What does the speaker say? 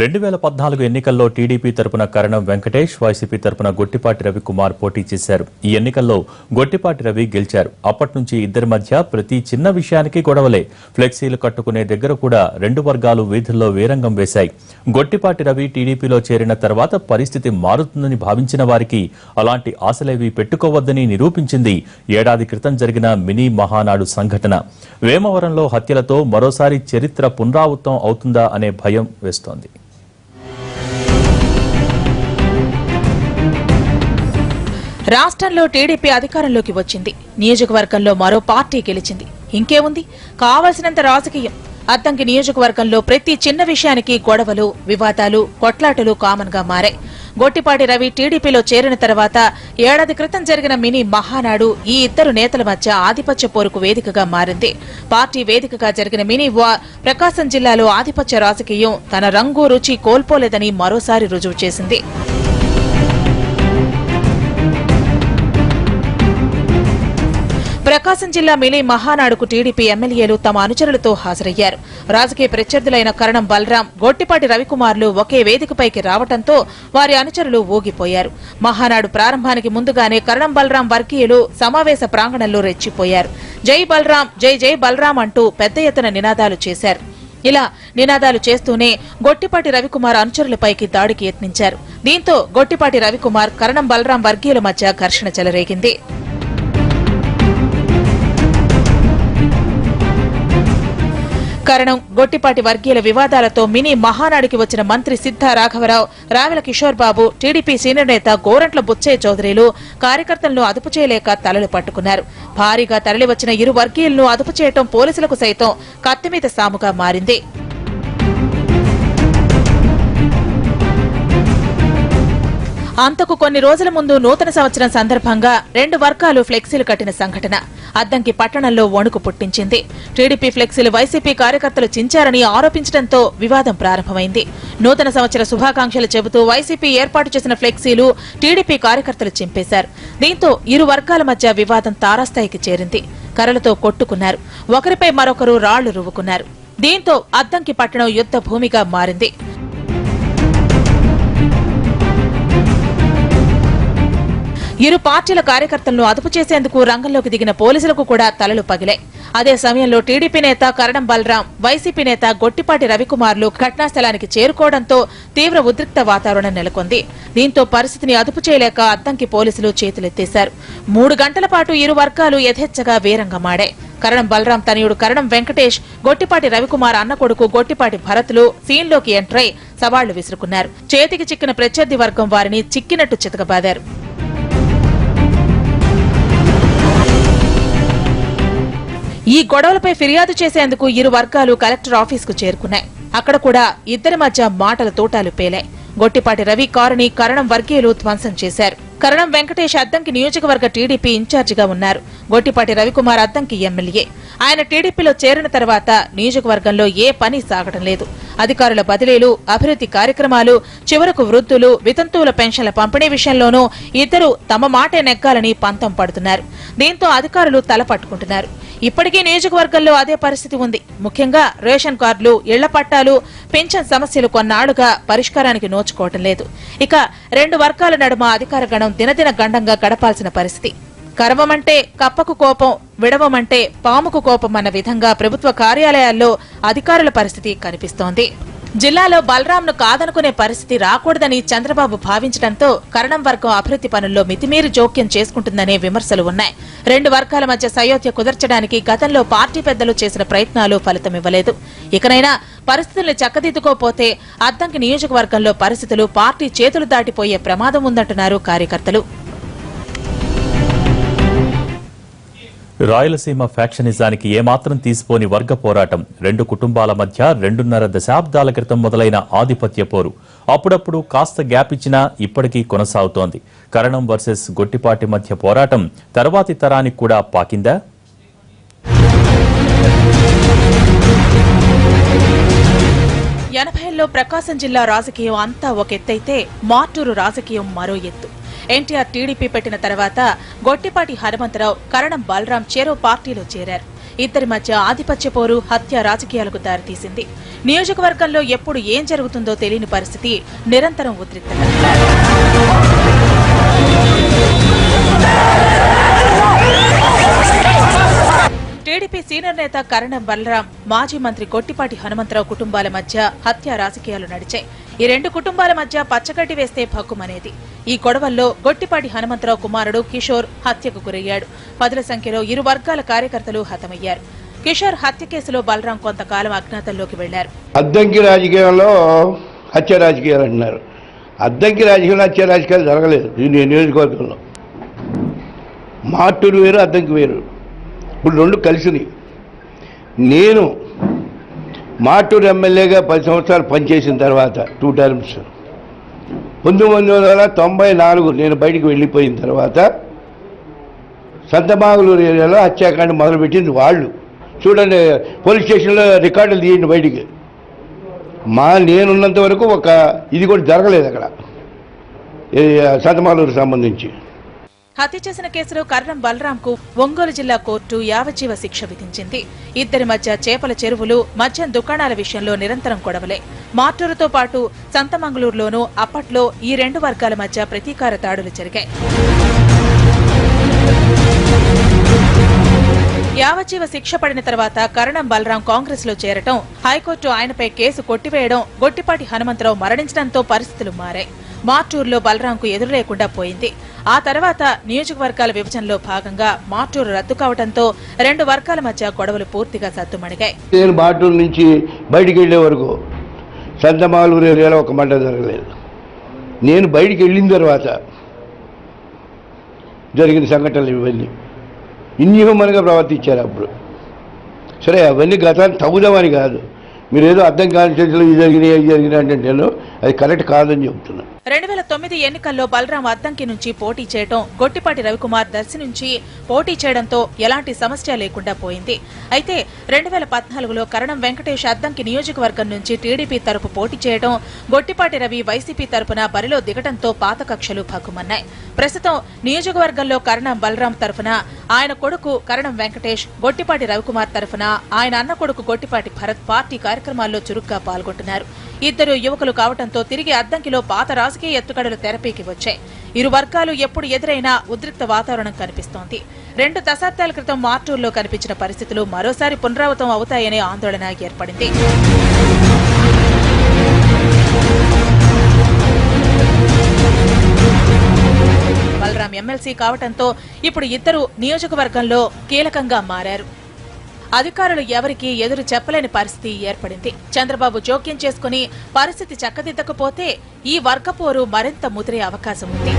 2014 ఎన్నికల్లో టీడీపీ తరపున కరణం వెంకటేష్, వైసీపీ తరపున గొట్టిపాటి రవికుమార్ పోటీ చేశారు. ఈ ఎన్నికల్లో గొట్టిపాటి రవి గెలిచారు. అప్పటి నుంచి ఇద్దరి మధ్య ప్రతి చిన్న విషయానికి గొడవలే. ఫ్లెక్సీలు కట్టుకునే దగ్గర కూడా రెండు వర్గాలు వీధుల్లో వీరంగం వేశాయి. గొట్టిపాటి రవి టీడీపీలో చేరిన తర్వాత పరిస్థితి మారుతుందని భావించిన వారికి అలాంటి ఆశలేవీ పెట్టుకోవద్దని నిరూపించింది ఏడాది క్రితం జరిగిన మినీ మహానాడు సంఘటన. వేమవరంలో హత్యలతో మరోసారి చరిత్ర పునరావృతం అవుతుందా అనే భయం వేస్తోంది. రాష్ట్రంలో టీడీపీ అధికారంలోకి వచ్చింది. నియోజకవర్గంలో మరో పార్టీ గెలిచింది. ఇంకేముంది, కావాల్సినంత రాజకీయం. అద్దంకి నియోజకవర్గంలో ప్రతి చిన్న విషయానికి గొడవలు, వివాదాలు, కొట్లాటలు కామన్ గా మారాయి. గొట్టిపాటి రవి టీడీపీలో చేరిన తర్వాత ఏడాది క్రితం జరిగిన మినీ మహానాడు ఈ ఇద్దరు నేతల మధ్య ఆధిపత్య పోరుకు వేదికగా మారింది. పార్టీ వేదికగా జరిగిన మినీ వార్ ప్రకాశం జిల్లాలో ఆధిపత్య రాజకీయం తన రంగు రుచి కోల్పోలేదని మరోసారి రుజువు చేసింది. ప్రకాశం జిల్లా మినీ మహానాడుకు టీడీపీ ఎమ్మెల్యేలు తమ అనుచరులతో హాజరయ్యారు. రాజకీయ ప్రత్యర్థులైన కరణం బలరాం, గొట్టిపాటి రవికుమార్లు ఒకే వేదికపైకి రావడంతో వారి అనుచరులు ఊగిపోయారు. మహానాడు ప్రారంభానికి ముందుగానే కరణం బలరాం వర్గీయులు సమావేశ ప్రాంగణంలో రెచ్చిపోయారు. జై బలరాం, జై జై బలరాం అంటూ పెద్ద ఎత్తున నినాదాలు చేశారు. ఇలా నినాదాలు చేస్తూనే గొట్టిపాటి రవికుమార్ అనుచరులపైకి దాడికి యత్నించారు. దీంతో గొట్టిపాటి రవికుమార్, కరణం బలరాం వర్గీయుల మధ్య ఘర్షణ చెలరేగింది. కరణం, గొట్టిపాటి వర్గీయుల వివాదాలతో మినీ మహానాడుకి వచ్చిన మంత్రి సిద్ధా రాఘవరావు, రావెల కిషోర్ బాబు, టీడీపీ సీనియర్ నేత గోరంట్ల బుచ్చయ్య చౌదరిలు కార్యకర్తలను అదుపు చేయలేక తలలు పట్టుకున్నారు. భారీగా తరలివచ్చిన ఇరు వర్గీయులను అదుపు చేయటం పోలీసులకు సైతం కత్తిమీద సాముగా మారింది. అంతకు కొన్ని రోజుల ముందు నూతన సంవత్సరం సందర్భంగా రెండు వర్గాలు ఫ్లెక్సీలు కట్టిన సంఘటన అద్దంకి పట్టణంలో వణుకు పుట్టించింది. టీడీపీ ఫ్లెక్సీలు వైసీపీ కార్యకర్తలు చించారని ఆరోపించడంతో వివాదం ప్రారంభమైంది. నూతన సంవత్సర శుభాకాంక్షలు చెబుతూ వైసీపీ ఏర్పాటు చేసిన ఫ్లెక్సీలు టీడీపీ కార్యకర్తలు చింపేశారు. దీంతో ఇరు వర్గాల మధ్య వివాదం తారాస్థాయికి చేరింది. కర్రలతో కొట్టుకున్నారు. ఒకరిపై మరొకరు రాళ్లు రువ్వుకున్నారు. దీంతో అద్దంకి పట్టణం యుద్ధ భూమిగా మారింది. ఇరు పార్టీల కార్యకర్తలను అదుపు చేసేందుకు రంగంలోకి దిగిన పోలీసులకు కూడా తలలు పగిలాయి. అదే సమయంలో టీడీపీ నేత కరణం బలరాం, వైసీపీ నేత గొట్టిపాటి రవికుమార్లు ఘటనాస్థలానికి చేరుకోవడంతో తీవ్ర ఉద్రిక్త వాతావరణం నెలకొంది. దీంతో పరిస్థితిని అదుపు చేయలేక అద్దంకి పోలీసులు చేతులెత్తేశారు. 3 గంటల పాటు ఇరు వర్గాలు యథేచ్ఛగా వీరంగమాడాయి. కరణం బలరాం తనయుడు కరణం వెంకటేష్, గొట్టిపాటి రవికుమార్ అన్న కొడుకు గొట్టిపాటి భరత్లు సీన్లోకి ఎంట్రై సవాళ్లు విసురుకున్నారు. చేతికి చిక్కిన ప్రత్యర్థి వర్గం వారిని చిక్కినట్టు చితకబాదారు. ఈ గొడవలపై ఫిర్యాదు చేసేందుకు ఇరు వర్గాలు కలెక్టర్ ఆఫీసుకు చేరుకున్నాయి. అక్కడ కూడా ఇద్దరి మధ్య మాటల తోటాలు పేలాయి. గొట్టిపాటి రవి కారుని కరణం వర్గీయులు ధ్వంసం చేశారు. కరణం వెంకటేష్ అద్దంకి నియోజకవర్గ టీడీపీ ఇన్ఛార్జిగా ఉన్నారు. గొట్టిపాటి రవికుమార్ అద్దంకి ఎమ్మెల్యే. ఆయన టీడీపీలో చేరిన తర్వాత నియోజకవర్గంలో ఏ పని సాగడం లేదు. అధికారుల బదిలీలు, అభివృద్ధి కార్యక్రమాలు, చివరకు వృద్ధులు, వితంతువుల పెన్షన్ల పంపిణీ విషయంలోనూ ఇద్దరు తమ మాటే నెగ్గాలని పంతం పడుతున్నారు. దీంతో అధికారులు తల పట్టుకుంటున్నారు. ఇప్పటికీ నియోజకవర్గంలో అదే పరిస్థితి ఉంది. ముఖ్యంగా రేషన్ కార్డులు, ఇళ్ల పట్టాలు, పెన్షన్ సమస్యలు కొన్నాళ్లుగా పరిష్కారానికి నోచుకోవటం లేదు. ఇక రెండు వర్గాల నడుమ అధికార గణం దినదిన గండంగా గడపాల్సిన పరిస్థితి. కరవమంటే కప్పకు కోపం, విడవమంటే పాముకు కోపం అన్న విధంగా ప్రభుత్వ కార్యాలయాల్లో అధికారుల పరిస్థితి కనిపిస్తోంది. జిల్లాలో బలరాంను కాదనుకునే పరిస్థితి రాకూడదని చంద్రబాబు భావించడంతో కరణం వర్గం అభివృద్ధి పనుల్లో మితిమీరి జోక్యం చేసుకుంటుందనే విమర్శలు ఉన్నాయి. రెండు వర్గాల మధ్య సయోధ్య కుదర్చడానికి గతంలో పార్టీ పెద్దలు చేసిన ప్రయత్నాలు ఫలితమివ్వలేదు. ఇకనైనా పరిస్థితుల్ని చక్కదిద్దుకోపోతే అద్దంకి నియోజకవర్గంలో పరిస్థితులు పార్టీ చేతులు దాటిపోయే ప్రమాదం ఉందంటున్నారు కార్యకర్తలు. రాయలసీమ ఫ్యాక్షనిజానికి ఏమాత్రం తీసిపోని వర్గ పోరాటం. రెండు కుటుంబాల మధ్య 2.5 దశాబ్దాల క్రితం మొదలైన ఆధిపత్య పోరు అప్పుడప్పుడు కాస్త గ్యాప్ ఇచ్చినా ఇప్పటికీ కొనసాగుతోంది. కరణం వర్సెస్ గొట్టిపాటి మధ్య పోరాటం తర్వాతి తరానికి కూడా పాకిందా? 80ల్లో ప్రకాశం జిల్లా రాజకీయం అంతా ఒక ఎత్తైతే మార్టూరు రాజకీయం మరో ఎత్తు. ఎన్టీఆర్ టీడీపీ పెట్టిన తర్వాత గొట్టిపాటి హనుమంతరావు, కరణం బలరాం చెరో పార్టీలో చేరారు. ఇద్దరి మధ్య ఆధిపత్య పోరు, హత్య రాజకీయాలకు దారితీసింది. నియోజకవర్గంలో ఎప్పుడు ఏం జరుగుతుందో తెలియని పరిస్థితి నిరంతరం ఉద్రిక్తత. టీడీపీ సీనియర్ నేత కరణం బలరాం, మాజీ మంత్రి గొట్టిపాటి హనుమంతరావు కుటుంబాల మధ్య హత్య రాజకీయాలు నడిచాయి. ఈ రెండు కుటుంబాల మధ్య పచ్చగడ్డి వేస్తే భగ్గుమనేది. ఈ గొడవల్లో గొట్టిపాటి హనుమంతరావు కుమారుడు కిషోర్ హత్యకు గురయ్యాడు. 10ల సంఖ్యలో ఇరు వర్గాల కార్యకర్తలు హతమయ్యారు. కిషోర్ హత్య కేసులో బలరాం కొంతకాలం అజ్ఞాతంలోకి వెళ్లారు. అద్దంకి రాజకీయాల్లో హత్య రాజకీయాలు అంటున్నారు. అద్దంకి రాజకీయాల్లో హత్య రాజకీయాలు జరగలేదు ఈ నియోజకవర్గంలో. మార్టూరు వేరు, అద్దంకి వేరు. ఇప్పుడు రెండు కలిసినాయి. నేను మార్టూరు ఎమ్మెల్యేగా 10 సంవత్సరాలు పనిచేసిన తర్వాత 2 టర్మ్స్ 1994 నేను బయటికి వెళ్ళిపోయిన తర్వాత సంతమాగులూరు ఏరియాలో హత్యాకాండ మొదలుపెట్టింది వాళ్ళు. చూడండి, పోలీస్ స్టేషన్లో రికార్డులు తీయండి బయటికి. నేనున్నంత వరకు ఒక ఇది కూడా జరగలేదు అక్కడ సంతమాగులూరు సంబంధించి. హత్య చేసిన కేసులో కరణం బలరాంకు ఒంగోలు జిల్లా కోర్టు యావజ్జీవ శిక్ష విధించింది. ఇద్దరి మధ్య చేపల చెరువులు, మద్యం దుకాణాల విషయంలో నిరంతరం గొడవలే. మార్టూరుతో పాటు సంతమంగళూరులోనూ అప్పట్లో ఈ రెండు వర్గాల మధ్య ప్రతీకార దాడులు జరిగాయి. యావజ్జీవ శిక్ష పడిన తర్వాత కరణం బలరాం కాంగ్రెస్ లో చేరటం, హైకోర్టు ఆయనపై కేసు కొట్టివేయడం, గొట్టిపాటి హనుమంతరావు మరణించడంతో పరిస్థితులు మారాయి. మార్టూరులో బలరాంకు ఎదురు లేకుండా పోయింది. ఆ తర్వాత నియోజకవర్గాల విభజనలో భాగంగా మార్టూరు రద్దు కావడంతో రెండు వర్గాల మధ్య గొడవలు పూర్తిగా సద్దుమణిగాయి. నేను మార్టూరు నుంచి బయటికి వెళ్లే వరకు సంతమాగులూరు ఏరియాలో ఒక మంట జరగలేదు. నేను బయటికి వెళ్ళిన తర్వాత జరిగిన సంఘటనలు ఇవన్నీ ఇన్హ్యూమన్గా ప్రవర్తించారు అప్పుడు. సరే, అవన్నీ గతాన్ని తవ్వుదామని కాదు, మీరు ఏదో అర్థం కాని చర్చలు ఇది జరిగినాయి అంటే నేను అది కరెక్ట్ కాదని చెప్తున్నా. 2009 ఎన్నికల్లో బలరాం అద్దంకి నుంచి పోటీ చేయడం, గొట్టిపాటి రవికుమార్ దర్శి నుంచి పోటీ చేయడంతో ఎలాంటి సమస్య లేకుండా పోయింది. అయితే 2014లో కరణం వెంకటేష్ అద్దంకి నియోజకవర్గం నుంచి టీడీపీ తరపు పోటీ చేయడం, గొట్టిపాటి రవి వైసీపీ తరపున బరిలో దిగడంతో పాత కక్షలు భగ్గుమన్నాయి. ప్రస్తుతం నియోజకవర్గంలో కరణం బలరాం తరఫున ఆయన కొడుకు కరణం వెంకటేష్, గొట్టిపాటి రవికుమార్ తరఫున ఆయన అన్న కొడుకు గొట్టిపాటి భరత్ పార్టీ కార్యక్రమాల్లో చురుగ్గా పాల్గొంటున్నారు. ఇద్దరు యువకులు కావడంతో తిరిగి అద్దంకిలో పాత రాజకీయ ఎత్తుగడలు తెరపైకి వచ్చాయి. ఇరు వర్గాలు ఎప్పుడు ఎదురైనా ఉద్రిక్త వాతావరణం కనిపిస్తోంది. 2 దశాబ్దాల క్రితం మార్టూరులో కనిపించిన పరిస్థితులు మరోసారి పునరావృతం అవుతాయనే ఆందోళన ఏర్పడింది. బలరాం ఎమ్మెల్సీ కావడంతో ఇప్పుడు ఇద్దరు నియోజకవర్గంలో కీలకంగా మారారు. అధికారులు ఎవరికీ ఎదురు చెప్పలేని పరిస్థితి ఏర్పడింది. చంద్రబాబు జోక్యం చేసుకుని పరిస్థితి చక్కదిద్దకపోతే ఈ వర్గపోరు మరింత ముదిరే అవకాశం ఉంది.